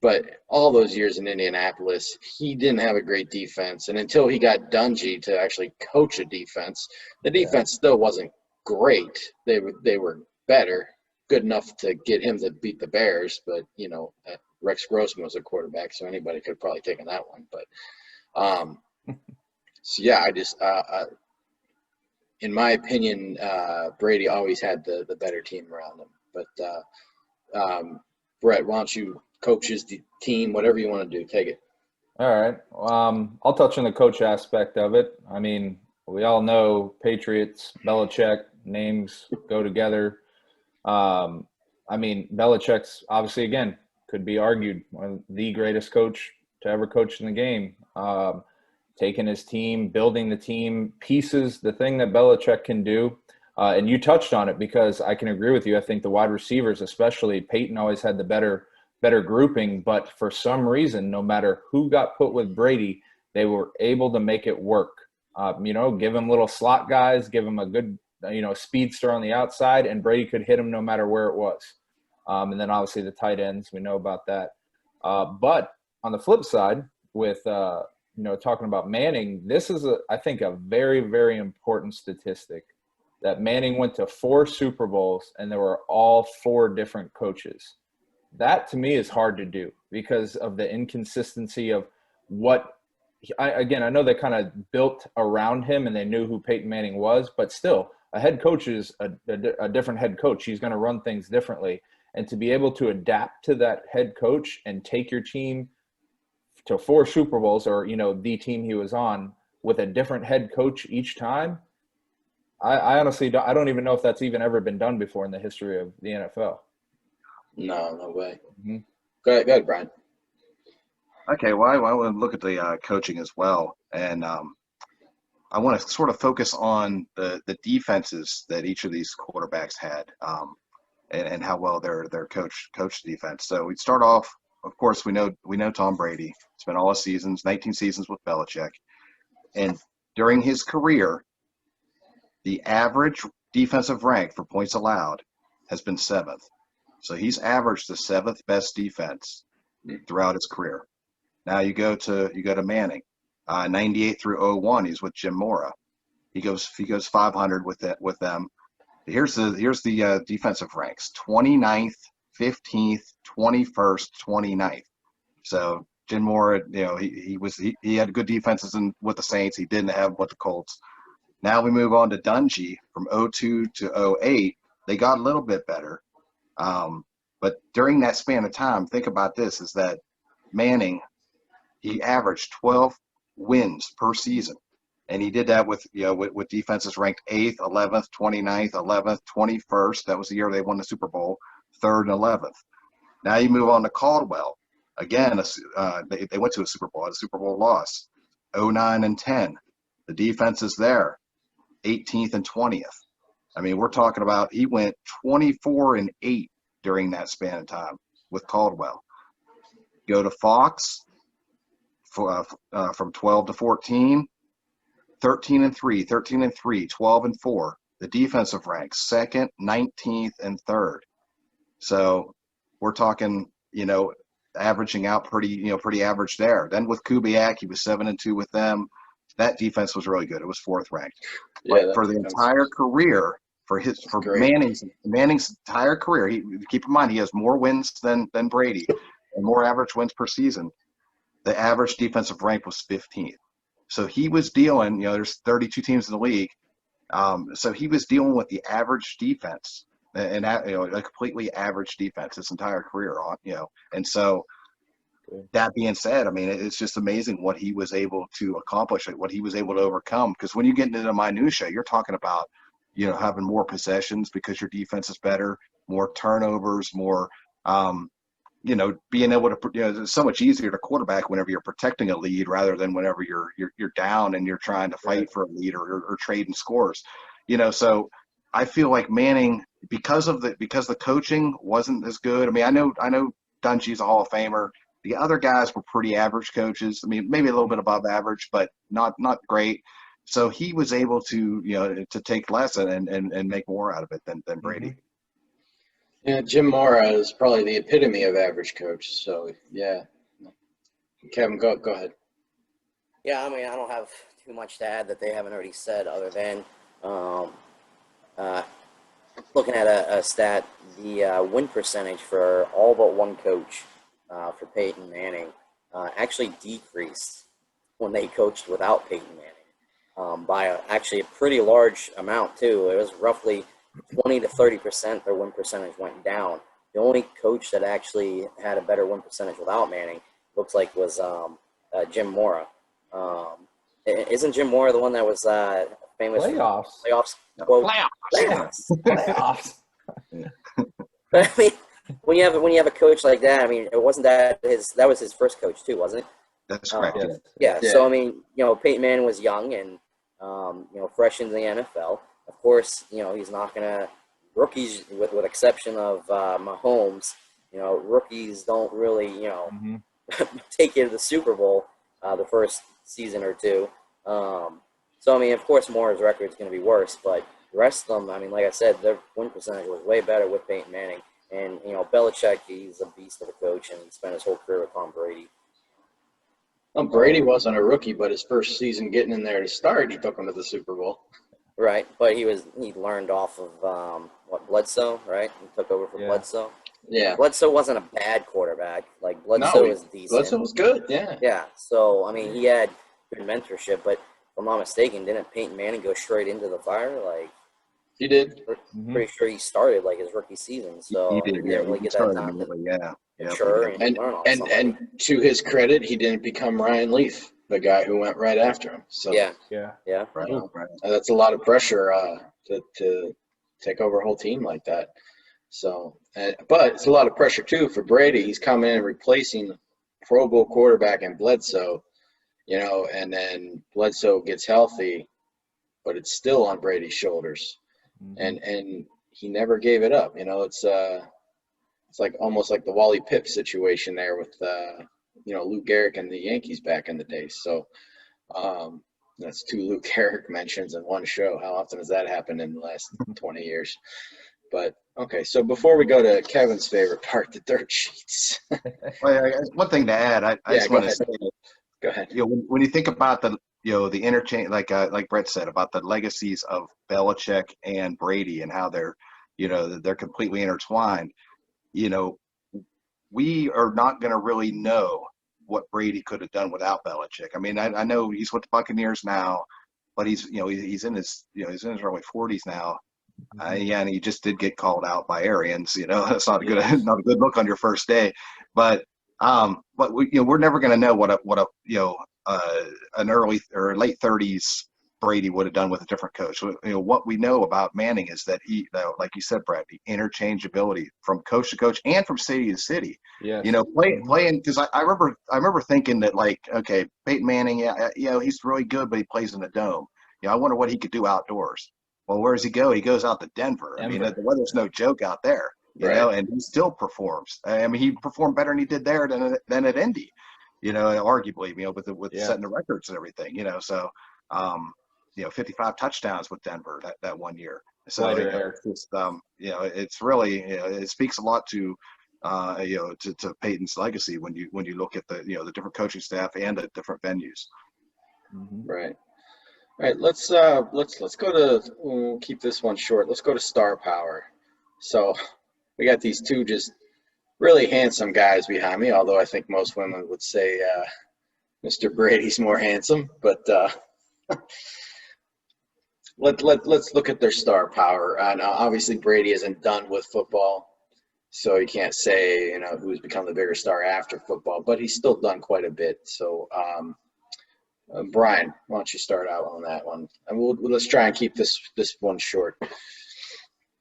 But all those years in Indianapolis, he didn't have a great defense. And until he got Dungy to actually coach a defense, the defense still wasn't great. They were better, good enough to get him to beat the Bears. But, you know, Rex Grossman was a quarterback, so anybody could have probably taken that one. But, so, yeah, I just in my opinion, Brady always had the better team around him. But, Brett, why don't you coach his team, whatever you want to do, take it. All right. I'll touch on the coach aspect of it. I mean, we all know Patriots, Belichick, names go together. I mean, Belichick's obviously, again, could be argued one of the greatest coach to ever coach in the game. Taking his team, building the team, pieces, the thing that Belichick can do. And you touched on it because I can agree with you. I think the wide receivers, especially Peyton, always had the better grouping, but for some reason, no matter who got put with Brady, they were able to make it work. You know, give him little slot guys, give him a good, you know, speedster on the outside, and Brady could hit him no matter where it was. And then obviously the tight ends, we know about that. But on the flip side, with you know, talking about Manning, this is I think a very, very important statistic that Manning went to 4 Super Bowls and there were all 4 different coaches. That to me is hard to do because of the inconsistency of what I know they kind of built around him and they knew who Peyton Manning was, but still a head coach is a different head coach. He's going to run things differently. And to be able to adapt to that head coach and take your team to 4 Super Bowls or, you know, the team he was on with a different head coach each time, I honestly don't even know if that's even ever been done before in the history of the NFL. No way. Mm-hmm. Go ahead, Brian. Okay, well, I want to look at the coaching as well, and I want to sort of focus on the defenses that each of these quarterbacks had, and how well their coach defense. So we start off, of course, we know Tom Brady. Spent all his seasons, 19 seasons with Belichick, and during his career, the average defensive rank for points allowed has been 7th. So he's averaged the 7th best defense throughout his career. Now you go to Manning, 98 through 01. He's with Jim Mora. He goes 500 with them. Here's the defensive ranks: 29th, 15th, 21st, 29th. So Jim Mora, you know, he had good defenses with the Saints. He didn't have with the Colts. Now we move on to Dungy from 02 to 08. They got a little bit better. But during that span of time, think about this, is that Manning, he averaged 12 wins per season. And he did that with defenses ranked 8th, 11th, 29th, 11th, 21st. That was the year they won the Super Bowl, 3rd and 11th. Now you move on to Caldwell. Again, they went to a Super Bowl, had a Super Bowl loss, 09 and 10. The defense is there, 18th and 20th. I mean, we're talking about he went 24 and 8 during that span of time with Caldwell. Go to Fox from 12 to 14, 13 and 3, 13 and 3, 12 and 4. The defensive ranks 2nd, 19th, and 3rd. So we're talking, you know, averaging out pretty average there. Then with Kubiak, he was 7 and 2 with them. That defense was really good. It was 4th ranked. But for the entire career, for Great. Manning's entire career. Keep in mind he has more wins than Brady and more average wins per season. The average defensive rank was 15th. So he was dealing, there's 32 teams in the league. So he was dealing with the average defense and a completely average defense his entire career and so that being said, I mean, it's just amazing what he was able to accomplish, what he was able to overcome. Because when you get into the minutia, you're talking about, having more possessions because your defense is better, more turnovers, more, being able to, it's so much easier to quarterback whenever you're protecting a lead rather than whenever you're down and you're trying to fight for a lead or trading scores, So I feel like Manning, because the coaching wasn't as good. I mean, I know Dungy's a Hall of Famer. The other guys were pretty average coaches. I mean, maybe a little bit above average, but not great. So he was able to, to take less and make more out of it than Brady. Yeah, Jim Mora is probably the epitome of average coach. So, yeah. Kevin, go ahead. Yeah, I mean, I don't have too much to add that they haven't already said other than looking at a stat, the win percentage for all but one coach for Peyton Manning actually decreased when they coached without Peyton Manning by actually a pretty large amount, too. It was roughly 20 to 30% their win percentage went down. The only coach that actually had a better win percentage without Manning looks like was Jim Mora. Isn't Jim Mora the one that was famous Playoffs? Playoffs. Quote, Playoffs. I mean, when you have a coach like that, I mean, it wasn't that was his first coach too, wasn't it? That's correct. Yeah. So I mean, Peyton Manning was young and fresh into the NFL. Of course, he's not gonna rookies with exception of Mahomes. Rookies don't really take you to the Super Bowl the first season or two. So I mean, of course, Mora's record is going to be worse, but the rest of them, I mean, like I said, their win percentage was way better with Peyton Manning. And Belichick, he's a beast of a coach, and he spent his whole career with Tom Brady. Well, Brady wasn't a rookie, but his first season getting in there to start, he took him to the Super Bowl. Right, but he learned off of Bledsoe, right? He took over for Bledsoe. Yeah. Bledsoe wasn't a bad quarterback. Like Bledsoe was decent. Bledsoe was good. Yeah. Yeah. So I mean, he had good mentorship, but if I'm not mistaken, didn't Peyton Manning go straight into the fire? Like he did. Pretty sure he started like his rookie season. So he did. He didn't really get that time. Sure. And to his credit, he didn't become Ryan Leaf, the guy who went right after him. So yeah. Right. That's a lot of pressure to take over a whole team like that. So, but it's a lot of pressure too for Brady. He's coming in and replacing Pro Bowl quarterback in Bledsoe, and then Bledsoe gets healthy, but it's still on Brady's shoulders, and he never gave it up. It's like almost like the Wally Pipp situation there with Lou Gehrig and the Yankees back in the day. So that's two Lou Gehrig mentions in one show. How often has that happened in the last 20 years? But okay, so before we go to Kevin's favorite part, the dirt sheets. Well, one thing to add, I just want to say, go ahead. When you think about the interchange, like Brett said about the legacies of Belichick and Brady and how they're completely intertwined. We are not going to really know what Brady could have done without Belichick. I mean, I know he's with the Buccaneers now, but he's in his early 40s now. And he just did get called out by Arians. That's not a good look on your first day. But we're never going to know what an early or late 30s Brady would have done with a different coach. What we know about Manning is that he, like you said, Brad, the interchangeability from coach to coach and from city to city. Yeah. Playing because I remember thinking that okay, Peyton Manning, he's really good, but he plays in the dome. I wonder what he could do outdoors. Well, where does he go? He goes out to Denver. I mean, the weather's no joke out there, and he still performs. I mean, he performed better than he did there than at Indy, arguably, with setting the records and everything, So, 55 touchdowns with Denver that one year. So it's just, it's really, it speaks a lot to Peyton's legacy when you look at the different coaching staff and the different venues. Right. All right, let's go to, we'll keep this one short. Let's go to star power. So we got these two just really handsome guys behind me, although I think most women would say Mr. Brady's more handsome. But let's look at their star power. Now, obviously, Brady isn't done with football, so you can't say who's become the bigger star after football. But he's still done quite a bit. So, Brian, why don't you start out on that one? And let's try and keep this one short.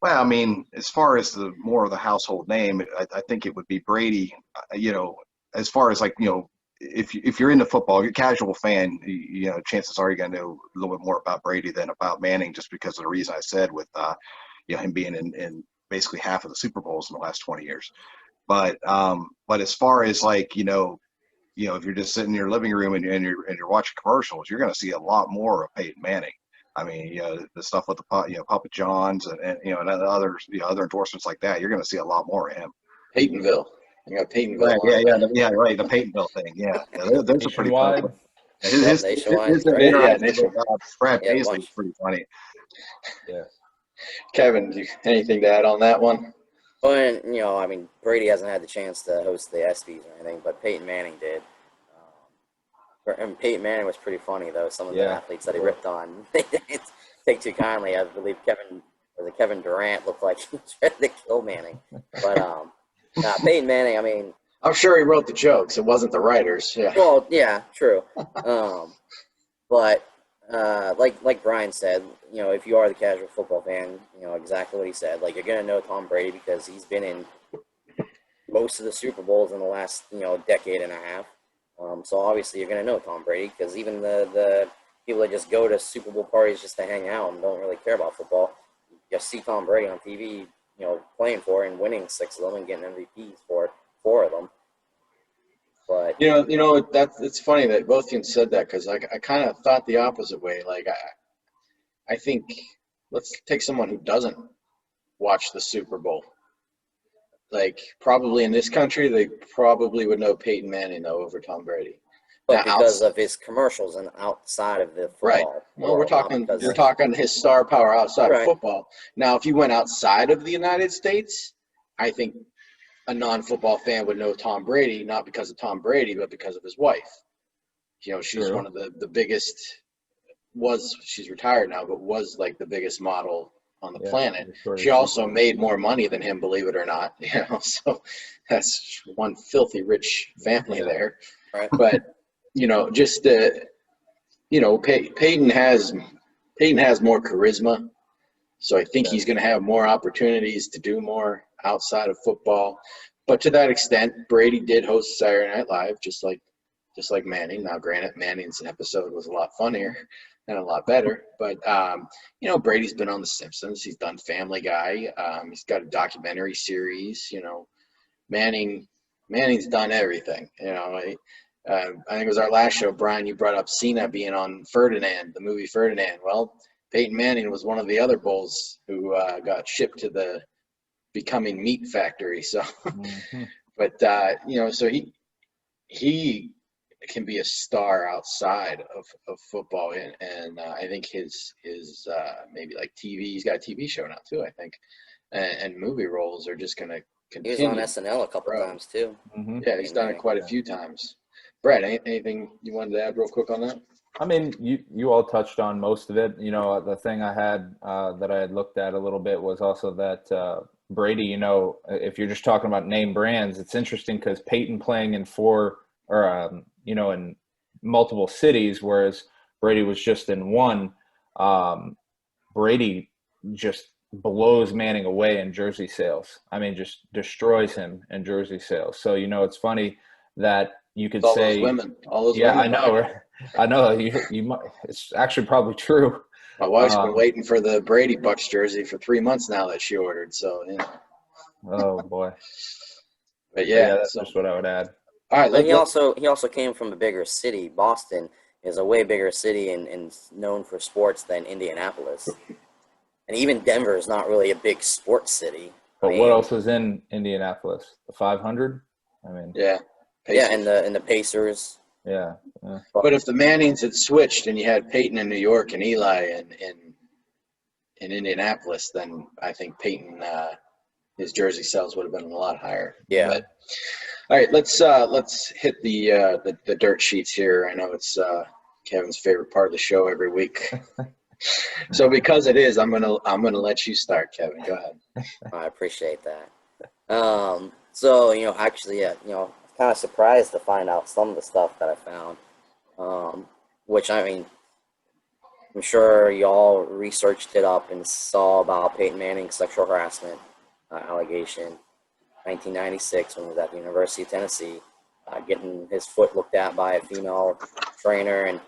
Well, I mean, as far as the more of the household name, I think it would be Brady. As far as if you're into football, you're a casual fan, chances are you're going to know a little bit more about Brady than about Manning, just because of the reason I said with him being in basically half of the Super Bowls in the last 20 years. But as far as if you're just sitting in your living room and you're watching commercials, you're going to see a lot more of Peyton Manning. I mean, the stuff with the Papa John's and other other endorsements like that, you're going to see a lot more of him. Peytonville. You got Peytonville. Right, yeah, right. The Peytonville thing. Yeah, those are pretty funny. His interaction with Brad Paisley is pretty funny. Yeah. Kevin, anything to add on that one? Well, I mean, Brady hasn't had the chance to host the ESPYs or anything, but Peyton Manning did. And Peyton Manning was pretty funny, though. Some of the athletes that he ripped on, they didn't take too kindly. I believe Kevin Durant looked like he was ready to kill Manning. But Peyton Manning, I mean, I'm sure he wrote the jokes. It wasn't the writers. Yeah. Well, yeah, true. But like Brian said, if you are the casual football fan, exactly what he said. Like, you're gonna know Tom Brady because he's been in most of the Super Bowls in the last decade and a half. So obviously you're going to know Tom Brady because even the people that just go to Super Bowl parties just to hang out and don't really care about football, you just see Tom Brady on TV, playing for and winning 6 of them and getting MVPs for 4 of them. But it's funny that both of you said that because I kind of thought the opposite way. Like I think let's take someone who doesn't watch the Super Bowl. Like, probably in this country, they probably would know Peyton Manning, though, over Tom Brady. But now, because of his commercials and outside of the football. Right. Well, we're talking his star power outside of football. Now, if you went outside of the United States, I think a non-football fan would know Tom Brady, not because of Tom Brady, but because of his wife. She's one of the biggest, she's retired now, but was like the biggest model on the planet. She also made more money than him, believe it or not. So that's one filthy rich family there. Right. But just Peyton has more charisma, so I think he's going to have more opportunities to do more outside of football. But to that extent, Brady did host Saturday Night Live, just like Manning. Now, granted, Manning's episode was a lot funnier and a lot better. But, Brady's been on The Simpsons. He's done Family Guy. He's got a documentary series. Manning's done everything. I think it was our last show, Brian, you brought up Cena being on Ferdinand, the movie Ferdinand. Well, Peyton Manning was one of the other bulls who got shipped to the becoming meat factory. So, but, so he can be a star outside of football, and I think his maybe like TV. He's got a TV show now too, I think, and movie roles are just going to continue. He was on SNL a couple times too. Mm-hmm. Yeah, he's done it quite a few times. Brad, anything you wanted to add real quick on that? I mean, you all touched on most of it. The thing I had that I had looked at a little bit was also that Brady. If you're just talking about name brands, it's interesting because Peyton playing in in multiple cities, whereas Brady was just in one. Brady just blows Manning away in jersey sales. I mean, just destroys him in jersey sales. So, it's funny that you could say, all those women. I know. I know. You might, it's actually probably true. My wife's been waiting for the Brady Bucks jersey for 3 months now that she ordered. So, yeah. Oh boy. But yeah, that's just what I would add. All right. But he also came from a bigger city. Boston is a way bigger city and known for sports than Indianapolis. And even Denver is not really a big sports city. But what else is in Indianapolis? The 500? I mean, yeah. Pacers. Yeah, and the Pacers. Yeah. Yeah. But if the Mannings had switched and you had Peyton in New York and Eli in Indianapolis, then I think Peyton, his jersey sales would have been a lot higher. Yeah. But, all right, let's hit the dirt sheets here. I know it's Kevin's favorite part of the show every week. So because it is, I'm gonna let you start, Kevin. Go ahead. I appreciate that. So, actually, kind of surprised to find out some of the stuff that I found, which, I mean, I'm sure y'all researched it up and saw about Peyton Manning's sexual harassment allegation, 1996, when he was at the University of Tennessee, getting his foot looked at by a female trainer and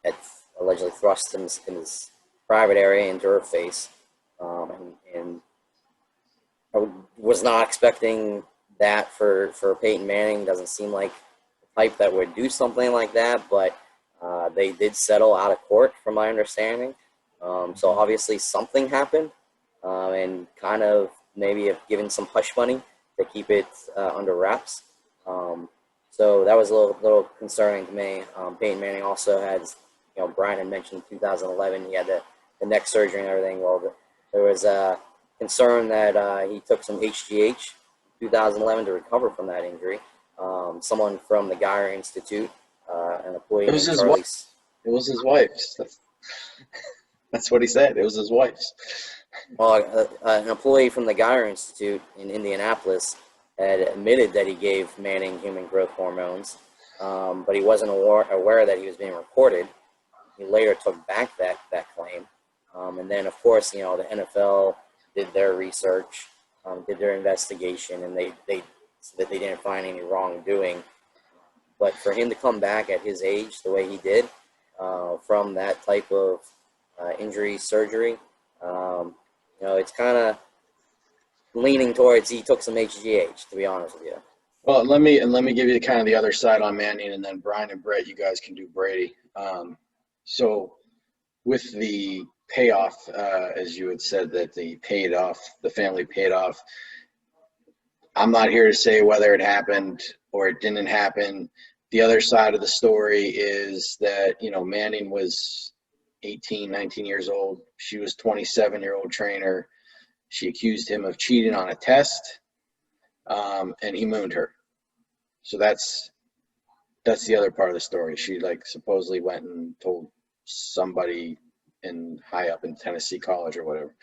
had allegedly thrust him in his private area into her face, and I was not expecting that for Peyton Manning. Doesn't seem like the type that would do something like that, but they did settle out of court, from my understanding. So obviously something happened, and kind of maybe have given some hush money to keep it under wraps. So that was a little concerning to me. Peyton Manning also had, Brian had mentioned 2011, he had the neck surgery and everything. Well, there was a concern that he took some HGH in 2011 to recover from that injury. Someone from the Geyer Institute, an employee It was named his Charlie. wife. It was his wife's. That's what he said. It was his wife's. Well, an employee from the Geyer Institute in Indianapolis had admitted that he gave Manning human growth hormones, but he wasn't aware that he was being recorded. He later took back that claim. And then, of course, the NFL did their research, did their investigation, and they said that they didn't find any wrongdoing. But for him to come back at his age the way he did, from that type of injury surgery, it's kind of leaning towards he took some HGH, to be honest with you. Well, let me give you kind of the other side on Manning, and then Brian and Brett, you guys can do Brady. So with the payoff, as you had said, that the family paid off. I'm not here to say whether it happened or it didn't happen. The other side of the story is that, Manning was 18, 19 years old. She was 27-year-old trainer. She accused him of cheating on a test, and he mooned her. So that's the other part of the story. She supposedly went and told somebody high up in Tennessee College or whatever.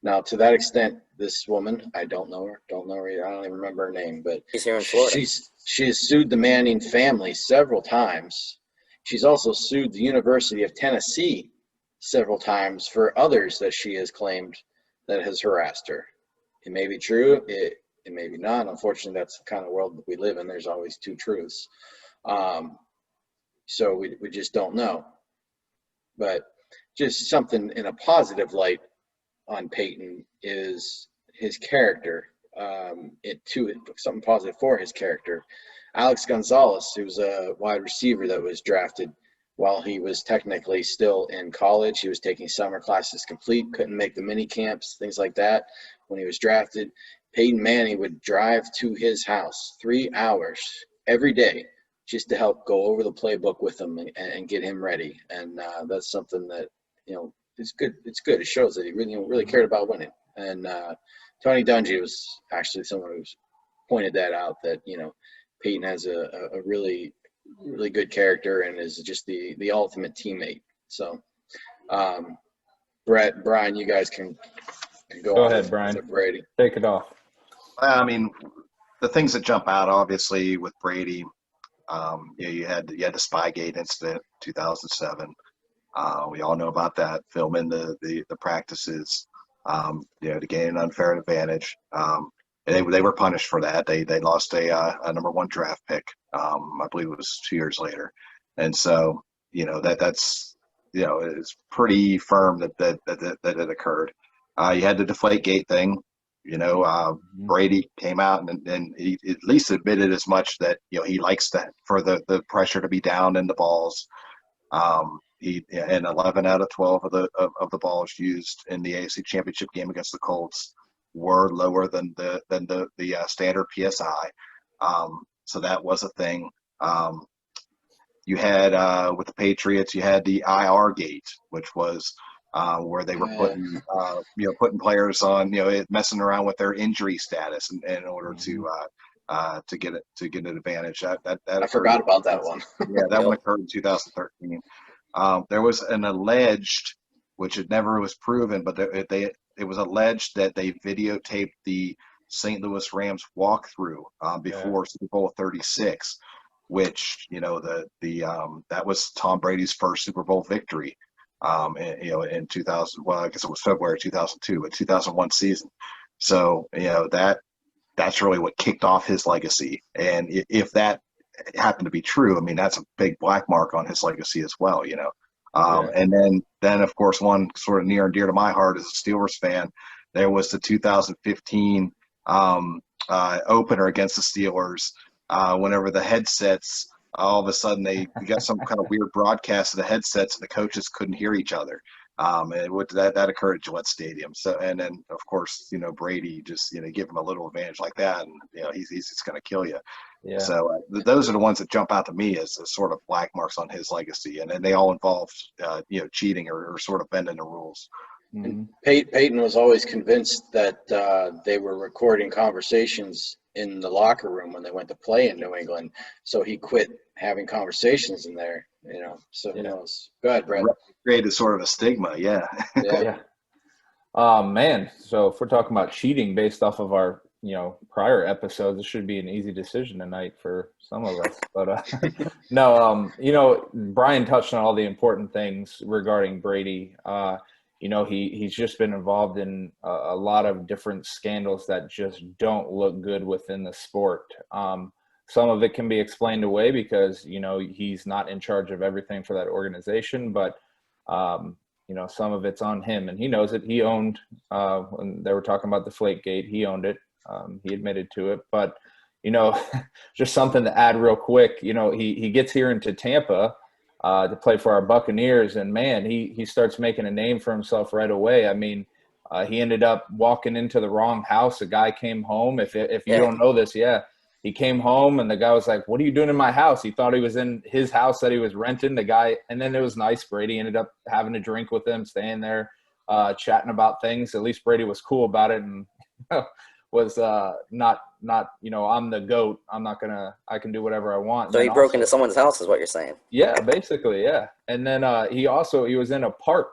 Now, to that extent, this woman, I don't know her. I don't even remember her name, but She's here in Florida. She has sued the Manning family several times. She's also sued the University of Tennessee several times for others that she has claimed that has harassed her. It may be true. It may be not. Unfortunately, that's the kind of world that we live in. There's always two truths. So we just don't know. But just something in a positive light on Peyton is his character. Something positive for his character. Alex Gonzalez, who was a wide receiver that was drafted while he was technically still in college. He was taking summer classes complete, couldn't make the mini camps, things like that. When he was drafted, Peyton Manning would drive to his house 3 hours every day just to help go over the playbook with him and get him ready. And that's something that, it's good. It's good. It shows that he really cared about winning. And Tony Dungy was actually someone who's pointed that out, that, Peyton has a really, really good character and is just the ultimate teammate. So, Brett, Brian, you guys can go ahead, Brian. Brady. Take it off. I mean, the things that jump out, obviously, with Brady, you had the Spygate incident, 2007. We all know about that, filming the practices, to gain an unfair advantage. They were punished for that. They lost a number 1 draft pick. I believe it was 2 years later, and so that's it's pretty firm that it occurred. You had the Deflategate thing. Brady came out and he at least admitted as much that he likes that for the pressure to be down in the balls. And 11 out of 12 of the balls used in the AFC Championship game against the Colts were lower than the standard PSI. So that was a thing. You had with the Patriots, you had the IR gate, which was where they were putting players on, messing around with their injury status in order to get an advantage. That I forgot about that one. Yeah, that one occurred in 2013. There was an alleged, which it never was proven, but it was alleged that they videotaped the St. Louis Rams walkthrough before Super Bowl 36, which that was Tom Brady's first Super Bowl victory. In 2000, well, I guess it was February 2002, but 2001 season. So that's really what kicked off his legacy. And if that happened to be true, I mean, that's a big black mark on his legacy as well. And then of course, one sort of near and dear to my heart as a Steelers fan, there was the 2015 opener against the Steelers. Whenever the headsets, all of a sudden they got some kind of weird broadcast of the headsets, and the coaches couldn't hear each other. That occurred at Gillette Stadium. So, and then of course, Brady just give him a little advantage like that, and he's just going to kill you. Yeah. So those are the ones that jump out to me as sort of black marks on his legacy, and they all involve cheating or sort of bending the rules. And Peyton was always convinced that they were recording conversations in the locker room when they went to play in New England, so he quit having conversations in there. So who knows? Go ahead, Brett. Created sort of a stigma, yeah. Man, so if we're talking about cheating based off of our prior episodes, it should be an easy decision tonight for some of us. But no, Brian touched on all the important things regarding Brady. He's just been involved in a lot of different scandals that just don't look good within the sport. Some of it can be explained away because, he's not in charge of everything for that organization, but, some of it's on him, and he knows it. He owned, when they were talking about the Deflategate, he owned it. He admitted to it, but, just something to add real quick, he gets here into Tampa to play for our Buccaneers, and man, he starts making a name for himself right away. I mean, he ended up walking into the wrong house. A guy came home. If you don't know this, he came home and the guy was like, "What are you doing in my house?" He thought he was in his house that he was renting. The guy, and then it was nice. Brady ended up having a drink with him, staying there, chatting about things. At least Brady was cool about it and was not I'm the GOAT. I can do whatever I want. So he broke into someone's house is what you're saying. Yeah, basically, yeah. And then he was in a park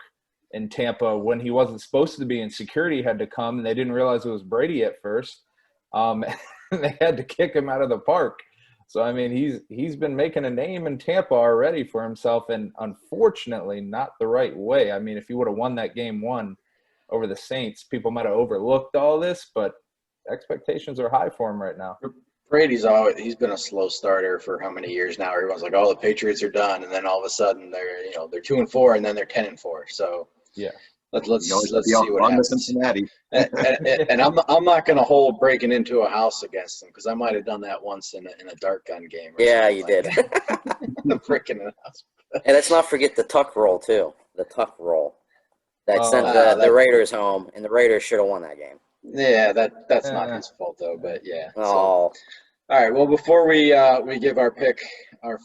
in Tampa when he wasn't supposed to be, and security had to come, and they didn't realize it was Brady at first. They had to kick him out of the park. So, I mean, he's been making a name in Tampa already for himself, and unfortunately not the right way. I mean, if he would have won that game one over the Saints, people might have overlooked all this, but expectations are high for him right now. Brady's he's been a slow starter for how many years now? Everyone's like, "Oh, the Patriots are done," and then all of a sudden they're 2-4, and then they're 10-4. So yeah, let's see what happens. Cincinnati. and I'm not going to hold breaking into a house against them because I might have done that once in a dart gun game. Yeah, you did. Breaking in a house. And let's not forget the tuck roll too. The tuck roll that sent the Raiders home, and the Raiders should have won that game. Yeah, that's not his fault though, but yeah. Oh. So, all right. Well, before we give our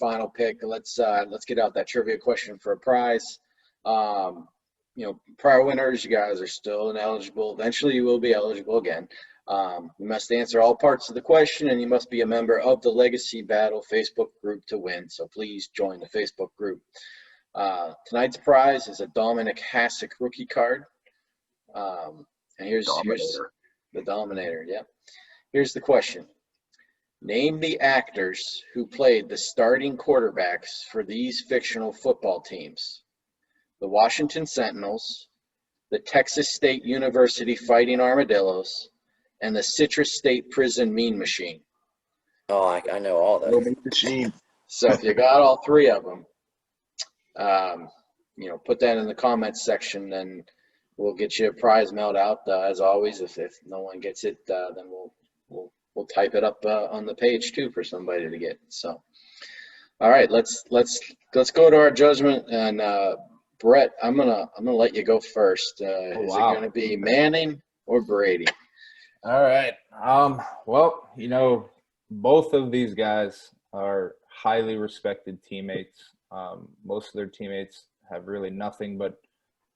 final pick, let's get out that trivia question for a prize. Prior winners, you guys are still ineligible. Eventually, you will be eligible again. You must answer all parts of the question, and you must be a member of the Legacy Battle Facebook group to win. So please join the Facebook group. Tonight's prize is a Dominic Hasek rookie card. And here's the Dominator. Yep. Here's the question. Name the actors who played the starting quarterbacks for these fictional football teams: the Washington Sentinels, the Texas State University Fighting Armadillos, and the Citrus State Prison Mean Machine. Oh, I know all those. Machine. So if you got all three of them, put that in the comments section, and we'll get you a prize mailed out. As always, if no one gets it, then we'll type it up on the page too for somebody to get. So, all right, let's go to our judgment. And Brett, I'm gonna let you go first. Is it gonna be Manning or Brady? All right. Well, both of these guys are highly respected teammates. Most of their teammates have really nothing but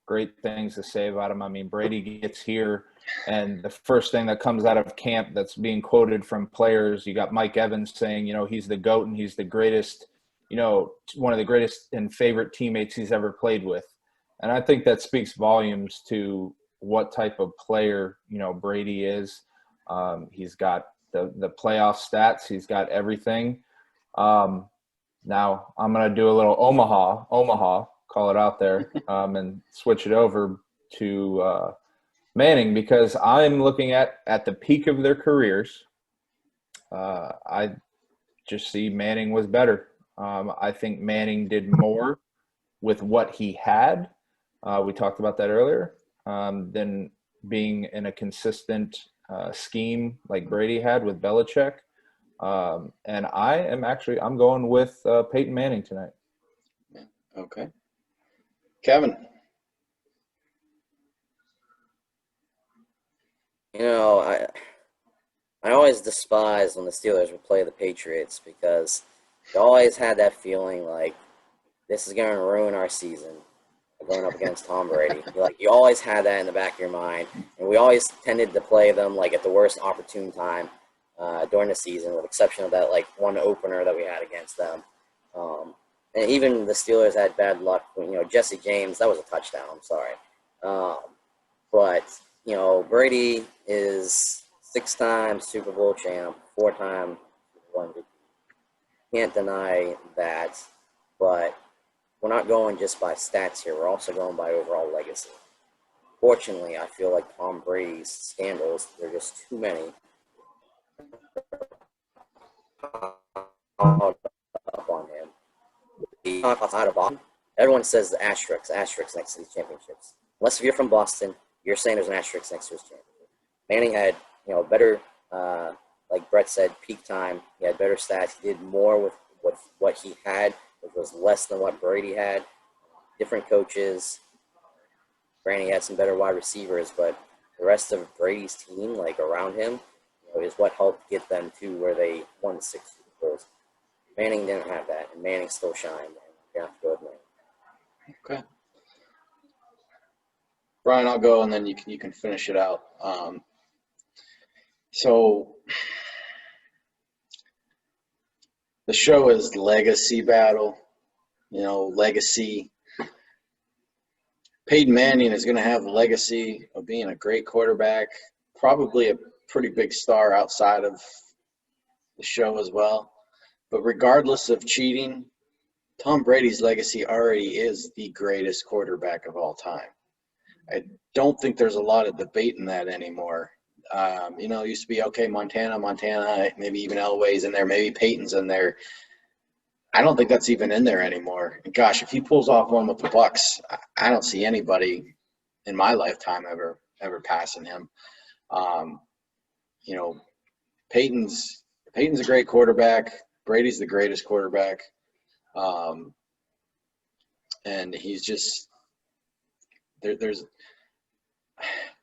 great things to say about him. I mean, Brady gets here, and the first thing that comes out of camp that's being quoted from players, you got Mike Evans saying, he's the GOAT and he's the greatest, one of the greatest and favorite teammates he's ever played with. And I think that speaks volumes to what type of player, Brady is. He's got the playoff stats. He's got everything. Now I'm going to do a little Omaha, call it out there, and switch it over to Manning, because I'm looking at the peak of their careers. I just see Manning was better. I think Manning did more with what he had. We talked about that earlier, than being in a consistent scheme like Brady had with Belichick. And I'm going with Peyton Manning tonight. Okay. Kevin. I always despised when the Steelers would play the Patriots, because you always had that feeling like this is going to ruin our season going up against Tom Brady. You always had that in the back of your mind, and we always tended to play them at the worst opportune time during the season, with the exception of that one opener that we had against them. And even the Steelers had bad luck when, Jesse James, that was a touchdown, I'm sorry. But, Brady is 6-time Super Bowl champ, 4-time Super Bowl. Can't deny that, but we're not going just by stats here. We're also going by overall legacy. Fortunately, I feel like Tom Brady's scandals, there are just too many up on him. Outside of Boston, everyone says the asterisk next to these championships. Unless if you're from Boston, you're saying there's an asterisk next to his championship. Manning had, better, like Brett said, peak time. He had better stats. He did more with what he had, which was less than what Brady had. Different coaches. Granted, he had some better wide receivers, but the rest of Brady's team, around him, is what helped get them to where they won 6 Super Bowls. Manning didn't have that, and Manning still shined. And you have to go with Manning. Okay. Brian, I'll go, and then you can finish it out. So the show is legacy battle. Legacy. Peyton Manning is going to have the legacy of being a great quarterback, probably a pretty big star outside of the show as well. But regardless of cheating, Tom Brady's legacy already is the greatest quarterback of all time. I don't think there's a lot of debate in that anymore. It used to be, okay, Montana, maybe even Elway's in there, maybe Peyton's in there. I don't think that's even in there anymore. And gosh, if he pulls off one with the Bucks, I don't see anybody in my lifetime ever passing him. Peyton's a great quarterback. Brady's the greatest quarterback. And he's just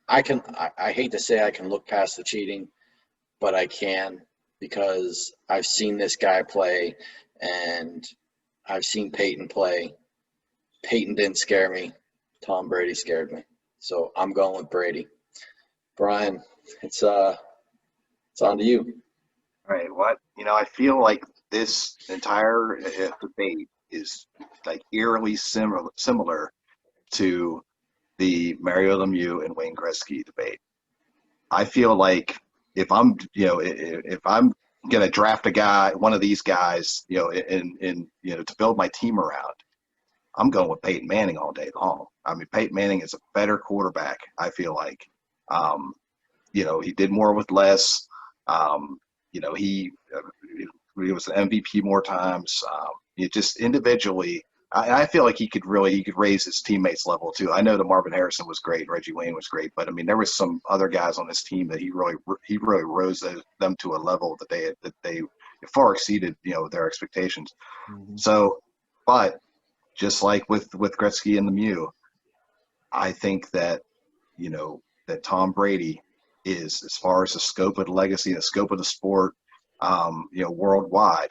I hate to say I can look past the cheating, but I can, because I've seen this guy play and I've seen Peyton play. Peyton didn't scare me. Tom Brady scared me. So I'm going with Brady. Brian, it's on to you. All right. What? I feel like this entire debate is eerily similar to the Mario Lemieux and Wayne Gretzky debate. I feel like if I'm gonna draft a guy, one of these guys, to build my team around, I'm going with Peyton Manning all day long. I mean, Peyton Manning is a better quarterback, I feel like. He did more with less. He was an MVP more times. Just individually, I feel like he could raise his teammates' level too. I know that Marvin Harrison was great, Reggie Wayne was great, but I mean there was some other guys on his team that he really rose them to a level that they far exceeded their expectations. Mm-hmm. So, but just like with Gretzky and Lemieux, I think that that Tom Brady is, as far as the scope of the legacy, the scope of the sport, worldwide,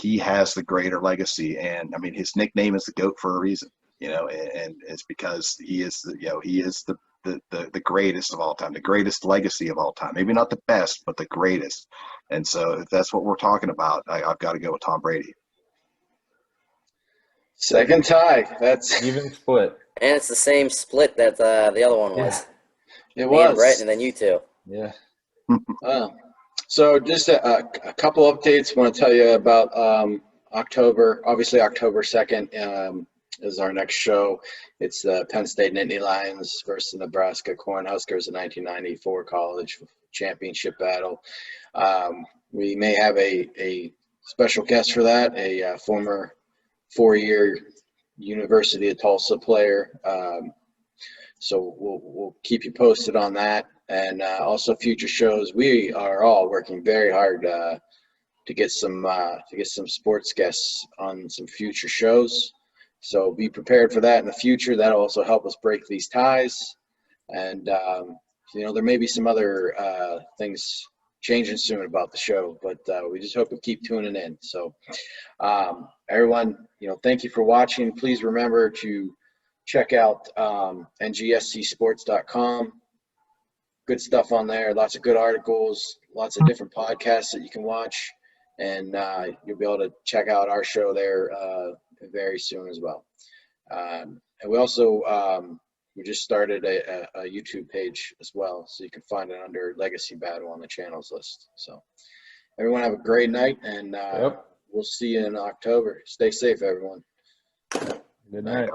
he has the greater legacy. And I mean, his nickname is the GOAT for a reason, and it's because he is the greatest of all time, the greatest legacy of all time. Maybe not the best, but the greatest. And so if that's what we're talking about, I've got to go with Tom Brady. Second tie. That's even split. And it's the same split that the other one was. It Me was. and Brett, and then you two. Yeah. So just a couple updates. Want to tell you about October. Obviously, October 2nd is our next show. It's the Penn State Nittany Lions versus the Nebraska Cornhuskers, the 1994 college championship battle. We may have a special guest for that, a former 4-year University of Tulsa player. So we'll keep you posted on that, and also future shows. We are all working very hard to get some sports guests on some future shows. So be prepared for that in the future. That'll also help us break these ties, and there may be some other things changing soon about the show, but we just hope you keep tuning in. So everyone, thank you for watching. Please remember to check out ngscsports.com. Good stuff on there. Lots of good articles, lots of different podcasts that you can watch, and you'll be able to check out our show there very soon as well. And we also we just started a YouTube page as well, so you can find it under Legacy Battle on the channels list. So everyone have a great night, and we'll see you in October. Stay safe, everyone. Good night.